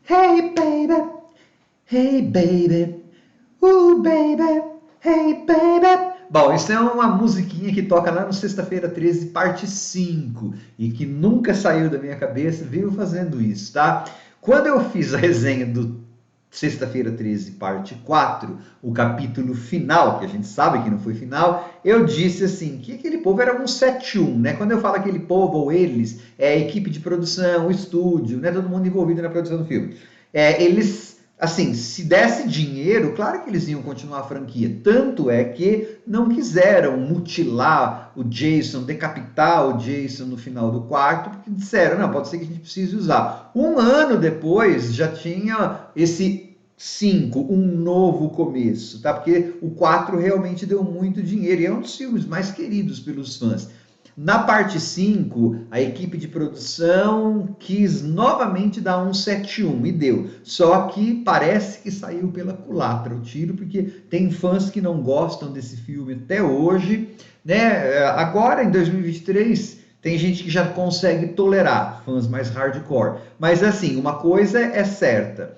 Hey baby, hey baby, ooh baby, hey baby. Bom, isso é uma musiquinha que toca lá no Sexta-feira 13, parte 5, e que nunca saiu da minha cabeça, vivo fazendo isso, tá? Quando eu fiz a resenha do Sexta-feira 13, parte 4, o capítulo final, que a gente sabe que não foi final, eu disse assim, que aquele povo era um 7-1, né? Quando eu falo aquele povo ou eles, é a equipe de produção, o estúdio, né? Todo mundo envolvido na produção do filme. Eles, assim, se desse dinheiro, claro que eles iam continuar a franquia. Tanto é que não quiseram mutilar o Jason, decapitar o Jason no final do quarto, porque disseram, não, pode ser que a gente precise usar. Um ano depois já tinha esse 5, um novo começo, tá? Porque o 4 realmente deu muito dinheiro e é um dos filmes mais queridos pelos fãs. Na parte 5, a equipe de produção quis novamente dar um 7-1 e deu. Só que parece que saiu pela culatra o tiro, porque tem fãs que não gostam desse filme até hoje, né? Agora, em 2023, tem gente que já consegue tolerar, fãs mais hardcore. Mas assim, uma coisa é certa.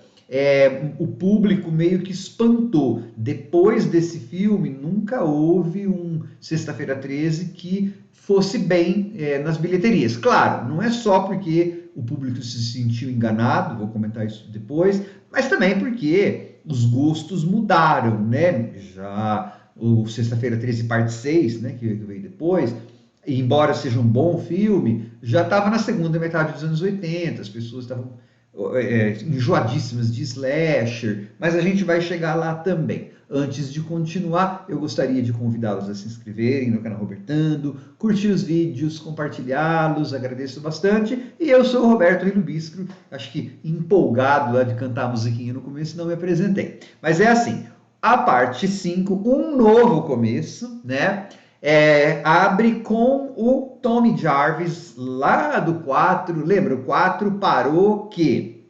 O público meio que espantou. Depois desse filme, nunca houve um Sexta-feira 13 que fosse bem nas bilheterias. Claro, não é só porque o público se sentiu enganado, vou comentar isso depois, mas também porque os gostos mudaram, né? Já o Sexta-feira 13, parte 6, né, que veio depois, embora seja um bom filme, já estava na segunda metade dos anos 80, as pessoas estavam enjoadíssimas de slasher, mas a gente vai chegar lá também. Antes de continuar, eu gostaria de convidá-los a se inscreverem no canal Robertando, curtir os vídeos, compartilhá-los, agradeço bastante. E eu sou o Roberto Rilubiscro, acho que empolgado lá de cantar a musiquinha no começo, não me apresentei. Mas é assim, a parte 5, um novo começo, né? Abre com o Tommy Jarvis lá do 4. Lembra, o 4 parou que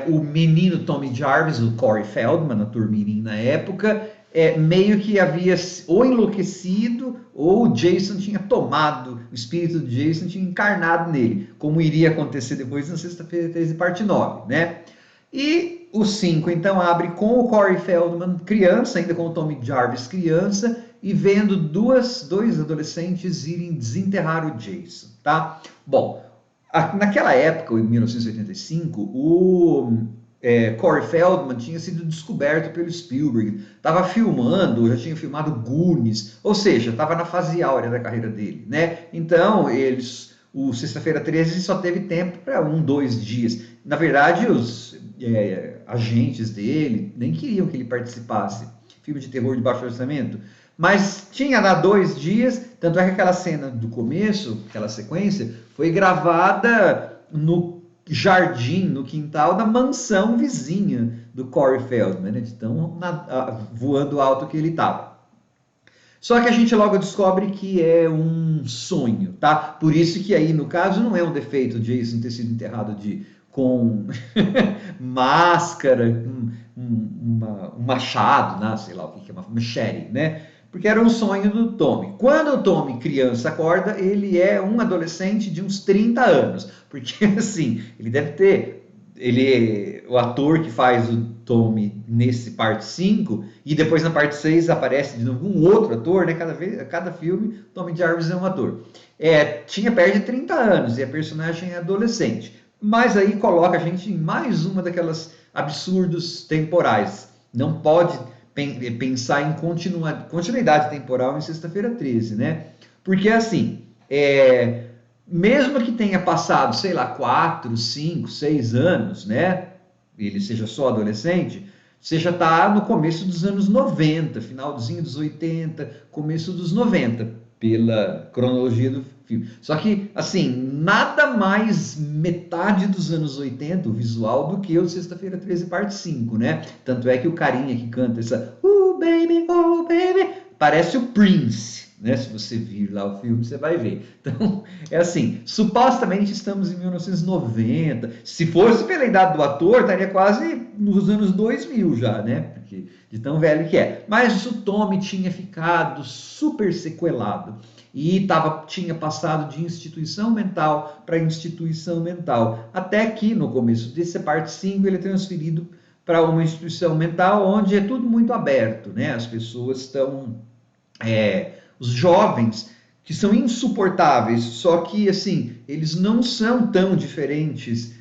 o menino Tommy Jarvis, o Corey Feldman, ator mirim na época, meio que havia ou enlouquecido ou o Jason tinha tomado, o espírito do Jason tinha encarnado nele, como iria acontecer depois na Sexta-feira 13, parte 9, né? E o 5, então, abre com o Corey Feldman criança, ainda com o Tommy Jarvis criança, e vendo dois adolescentes irem desenterrar o Jason, tá? Bom, naquela época, em 1985, o Corey Feldman tinha sido descoberto pelo Spielberg, estava filmando, já tinha filmado Goonies, ou seja, estava na fase áurea da carreira dele, né? Então, o Sexta-feira 13 só teve tempo para 2 dias. Na verdade, os agentes dele nem queriam que ele participasse. Filme de terror de baixo orçamento. Mas tinha lá 2 dias, tanto é que aquela cena do começo, aquela sequência, foi gravada no jardim, no quintal da mansão vizinha do Corey Feldman, né? De tão voando alto que ele estava. Só que a gente logo descobre que é um sonho, tá? Por isso que aí, no caso, não é um defeito de Jason ter sido enterrado com máscara, um machado, né? Sei lá o que é, uma machete, né? Porque era um sonho do Tommy. Quando o Tommy, criança, acorda, ele é um adolescente de uns 30 anos. Porque, assim, ele deve ter... o ator que faz o Tommy nesse parte 5, e depois na parte 6 aparece de novo um outro ator, né? Cada filme, Tommy Jarvis é um ator. Tinha perto de 30 anos, e a personagem é adolescente. Mas aí coloca a gente em mais uma daquelas absurdos temporais. Não pode pensar em continuidade temporal em Sexta-feira 13, né? Porque assim, mesmo que tenha passado, sei lá, 4, 5, 6 anos, né? Ele seja só adolescente, você já está no começo dos anos 90, finalzinho dos 80, começo dos 90, pela cronologia do filme. Só que, assim, nada mais metade dos anos 80, o visual, do que o Sexta-feira 13, parte 5, né? Tanto é que o carinha que canta essa oh baby, parece o Prince, né? Se você vir lá o filme, você vai ver. Então, é assim, supostamente estamos em 1990. Se fosse pela idade do ator, estaria quase nos anos 2000 já, né? Porque de tão velho que é. Mas o Tommy tinha ficado super sequelado. e tinha passado de instituição mental para instituição mental, até que no começo dessa parte 5 ele é transferido para uma instituição mental onde é tudo muito aberto, né? As pessoas estão, os jovens que são insuportáveis, só que assim eles não são tão diferentes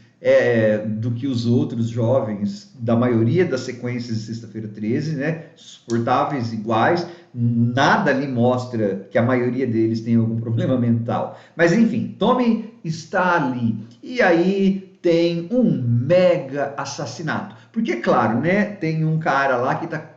do que os outros jovens da maioria das sequências de Sexta-feira 13, né? Suportáveis iguais, nada ali mostra que a maioria deles tem algum problema mental. Mas enfim, Tommy está ali e aí tem um mega assassinato. Porque, claro, né? Tem um cara lá que está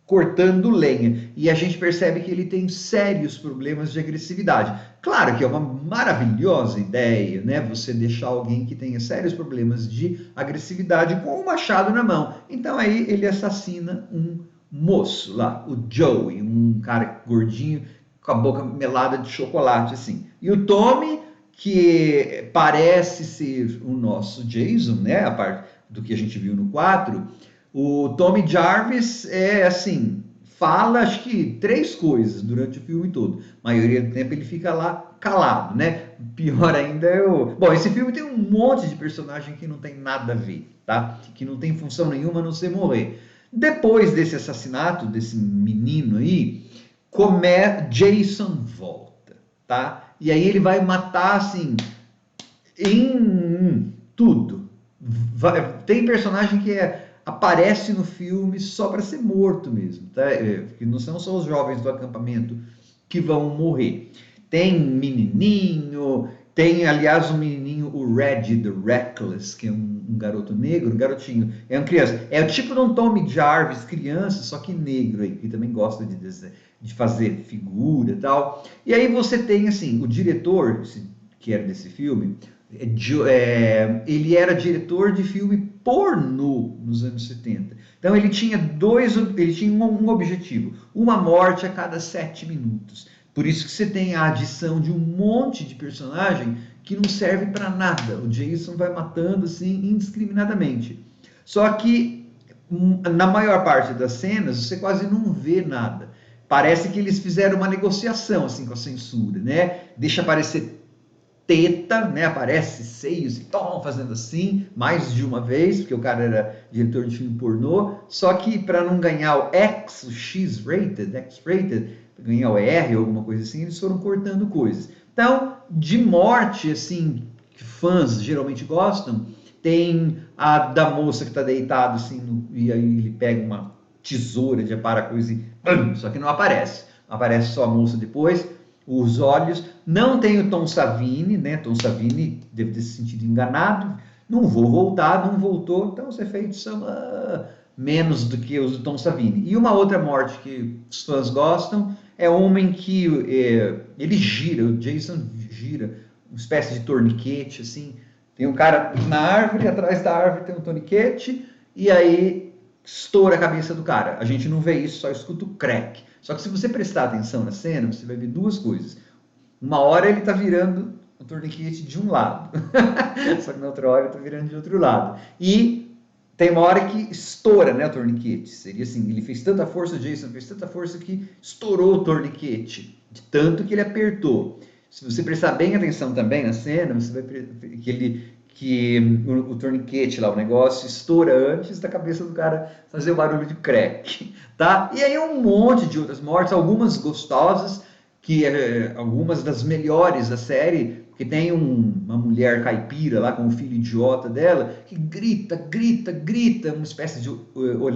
cortando lenha e a gente percebe que ele tem sérios problemas de agressividade. Claro que é uma maravilhosa ideia, né? Você deixar alguém que tenha sérios problemas de agressividade com um machado na mão. Então aí ele assassina um moço lá, o Joey, um cara gordinho com a boca melada de chocolate assim. E o Tommy, que parece ser o nosso Jason, né? A parte do que a gente viu no 4, o Tommy Jarvis assim, fala acho que 3 coisas durante o filme todo. A maioria do tempo ele fica lá calado, né? Pior ainda é o... Bom, esse filme tem um monte de personagem que não tem nada a ver, tá? Que não tem função nenhuma a não ser morrer. Depois desse assassinato, desse menino aí, Jason volta, tá? E aí ele vai matar, assim, em tudo. Tem personagem que aparece no filme só para ser morto mesmo, tá? Que não são só os jovens do acampamento que vão morrer. Tem menininho, tem aliás um menininho, o Reggie the Reckless, que é um garoto negro, um garotinho, é uma criança. É o tipo de um Tommy Jarvis, criança, só que negro aí, que também gosta de fazer figura e tal. E aí você tem assim, o diretor, que era desse filme, ele era diretor de filme pornô nos anos 70. Então ele tinha um objetivo, uma morte a cada 7 minutos. Por isso que você tem a adição de um monte de personagem que não serve para nada. O Jason vai matando assim indiscriminadamente. Só que na maior parte das cenas você quase não vê nada. Parece que eles fizeram uma negociação assim com a censura, né? Deixa aparecer teta, né? Aparece seios e fazendo assim mais de uma vez, porque o cara era diretor de filme pornô, só que para não ganhar o X, o X-rated, ganhar o R ou alguma coisa assim, eles foram cortando coisas. Então, de morte, assim, que fãs geralmente gostam, tem a da moça que está deitada assim, e aí ele pega uma tesoura de aparar coisa e só que não aparece. Aparece só a moça depois. Os olhos, não tem o Tom Savini, né? Tom Savini deve ter se sentido enganado, não vou voltar, não voltou, então os efeitos são menos do que os do Tom Savini. E uma outra morte que os fãs gostam é uma em que ele gira, o Jason gira, uma espécie de torniquete, assim, tem um cara na árvore, atrás da árvore tem um torniquete, e aí estoura a cabeça do cara. A gente não vê isso, só escuta o crack. Só que se você prestar atenção na cena, você vai ver 2 coisas. Uma hora ele está virando o torniquete de um lado, só que na outra hora ele está virando de outro lado. E tem uma hora que estoura, né, o torniquete. Seria assim, ele fez tanta força, o Jason fez tanta força que estourou o torniquete, de tanto que ele apertou. Se você prestar bem atenção também na cena, você vai ver que o torniquete lá, o negócio, estoura antes da cabeça do cara fazer o barulho de crack, tá? E aí um monte de outras mortes, algumas gostosas, que algumas das melhores da série, que tem uma mulher caipira lá com o filho idiota dela, que grita, uma espécie de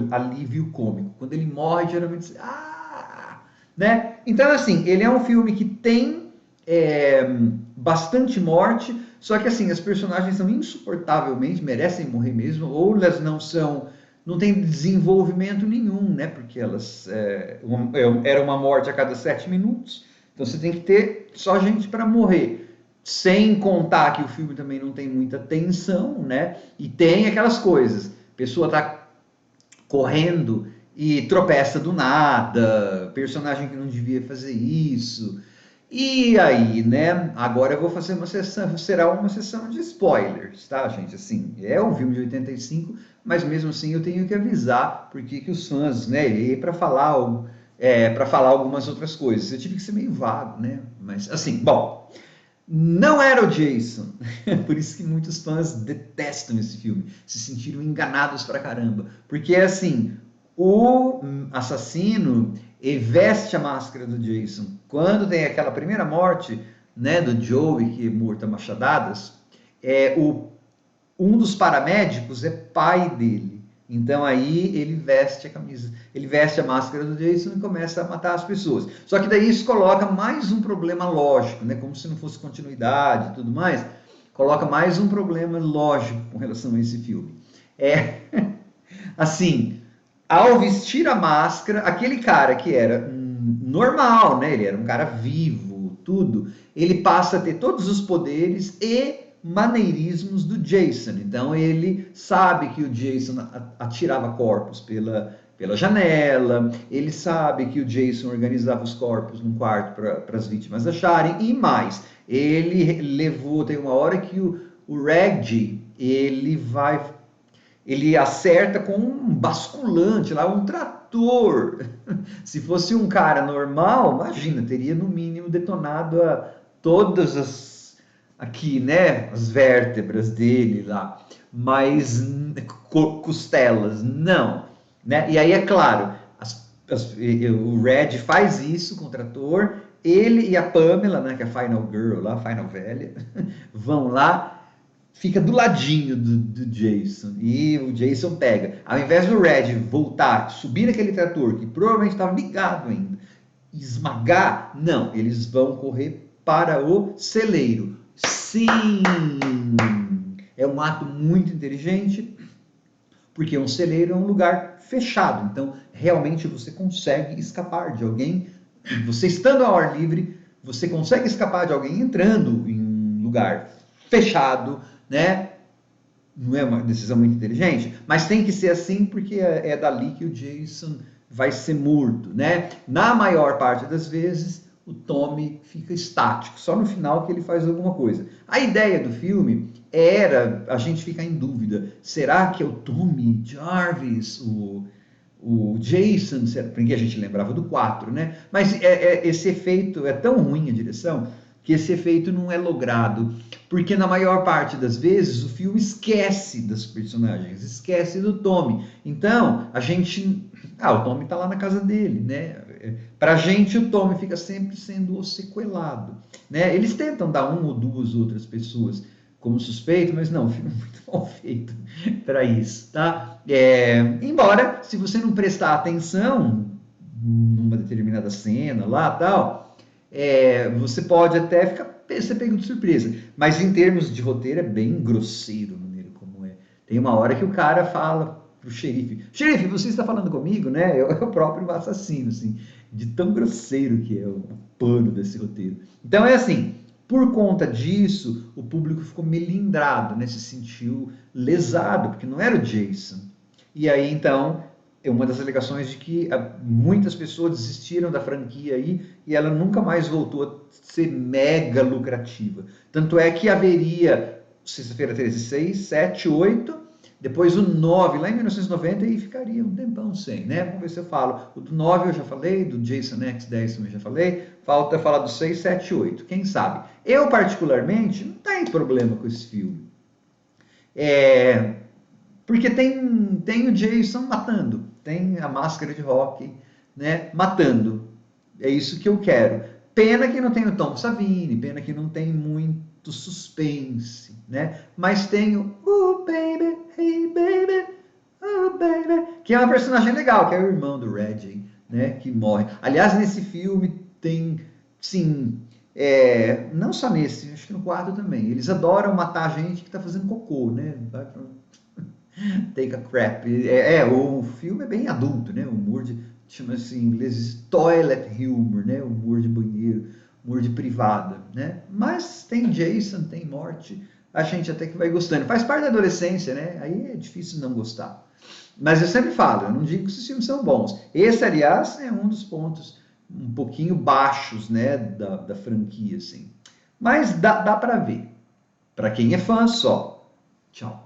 alívio cômico. Quando ele morre, geralmente, né? Então, assim, ele é um filme que tem bastante morte, só que assim, as personagens são insuportavelmente, merecem morrer mesmo, ou elas não tem desenvolvimento nenhum, né? Porque elas era uma morte a cada 7 minutos, então você tem que ter só gente para morrer. Sem contar que o filme também não tem muita tensão, né? E tem aquelas coisas, a pessoa tá correndo e tropeça do nada, personagem que não devia fazer isso. E aí, né? Agora eu vou fazer uma sessão, será uma sessão de spoilers, tá, gente? Assim, é um filme de 85, mas mesmo assim eu tenho que avisar porque que os fãs, né? E para falar para falar algumas outras coisas. Eu tive que ser meio vago, né? Mas, assim, bom, não era o Jason. Por isso que muitos fãs detestam esse filme, se sentiram enganados pra caramba. Porque, assim, o assassino veste a máscara do Jason. Quando tem aquela primeira morte, né, do Joey, que é morto a machadadas, um dos paramédicos é pai dele. Então aí ele veste a camisa, ele veste a máscara do Jason e começa a matar as pessoas. Só que daí isso coloca mais um problema lógico, né? Como se não fosse continuidade e tudo mais, coloca mais um problema lógico com relação a esse filme. É assim, ao vestir a máscara, aquele cara que era normal, né? Ele era um cara vivo, tudo, ele passa a ter todos os poderes e maneirismos do Jason. Então ele sabe que o Jason atirava corpos pela janela, ele sabe que o Jason organizava os corpos num quarto para as vítimas acharem, e mais, ele levou, tem uma hora que o Reggie, ele acerta com um basculante lá, um trator. Se fosse um cara normal, imagina, teria no mínimo detonado todas aqui, né, as vértebras dele lá, mas costelas, não, né? E aí é claro, o Red faz isso com o trator, ele e a Pamela, né, que é a Final Girl lá, a Final Velha, vão lá, fica do ladinho do Jason, e o Jason pega, ao invés do Red voltar, subir naquele trator, que provavelmente estava ligado ainda, esmagar, não, eles vão correr para o celeiro. Sim, é um ato muito inteligente, porque um celeiro é um lugar fechado, então realmente você consegue escapar de alguém, você estando ao ar livre, você consegue escapar de alguém entrando em um lugar fechado, né? Não é uma decisão muito inteligente, mas tem que ser assim porque é dali que o Jason vai ser morto, né? Na maior parte das vezes, o Tommy fica estático, só no final que ele faz alguma coisa. A ideia do filme era a gente ficar em dúvida, será que é o Tommy Jarvis, o Jason, porque a gente lembrava do 4, né? Mas esse efeito é tão ruim, a direção, que esse efeito não é logrado, porque na maior parte das vezes o filme esquece dos personagens, esquece do Tommy. Então, a gente... o Tommy tá lá na casa dele, né? Pra gente, o Tommy fica sempre sendo o sequelado, né? Eles tentam dar uma ou duas outras pessoas como suspeito, mas não, o filme é muito mal feito para isso, tá? Embora, se você não prestar atenção numa determinada cena lá, tal, você pode até ser pego de surpresa. Mas em termos de roteiro, é bem grosseiro a maneira como é. Tem uma hora que o cara fala pro xerife, você está falando comigo, né? É o próprio assassino, assim, de tão grosseiro que é o pano desse roteiro. Então é assim, por conta disso, o público ficou melindrado, né? Se sentiu lesado, porque não era o Jason. E aí, então, é uma das alegações de que muitas pessoas desistiram da franquia aí e ela nunca mais voltou a ser mega lucrativa. Tanto é que haveria Sexta-feira 13, 6, 7, 8, depois o 9 lá em 1990 e ficaria um tempão sem, né? Vamos ver se eu falo. O do 9 eu já falei, do Jason X10 também já falei, falta falar do 6, 7, 8, quem sabe? Eu, particularmente, não tenho problema com esse filme. Porque tem o Jason matando, tem a máscara de rock, né, matando. É isso que eu quero. Pena que não tem o Tom Savini, pena que não tem muito suspense, né? Mas tem o baby, hey baby, baby, que é uma personagem legal, que é o irmão do Reggie, né, que morre. Aliás, nesse filme tem, sim, não só nesse, acho que no 4 também. Eles adoram matar gente que tá fazendo cocô, né? Vai pra Take a Crap. O filme é bem adulto, né? Humor de, chama-se em inglês toilet humor, né? Humor de banheiro, humor de privada, né? Mas tem Jason, tem morte, a gente até que vai gostando. Faz parte da adolescência, né? Aí é difícil não gostar. Mas eu sempre falo, eu não digo que esses filmes são bons. Esse, aliás, é um dos pontos um pouquinho baixos, né, da franquia, assim. Mas dá para ver. Para quem é fã, só. Tchau.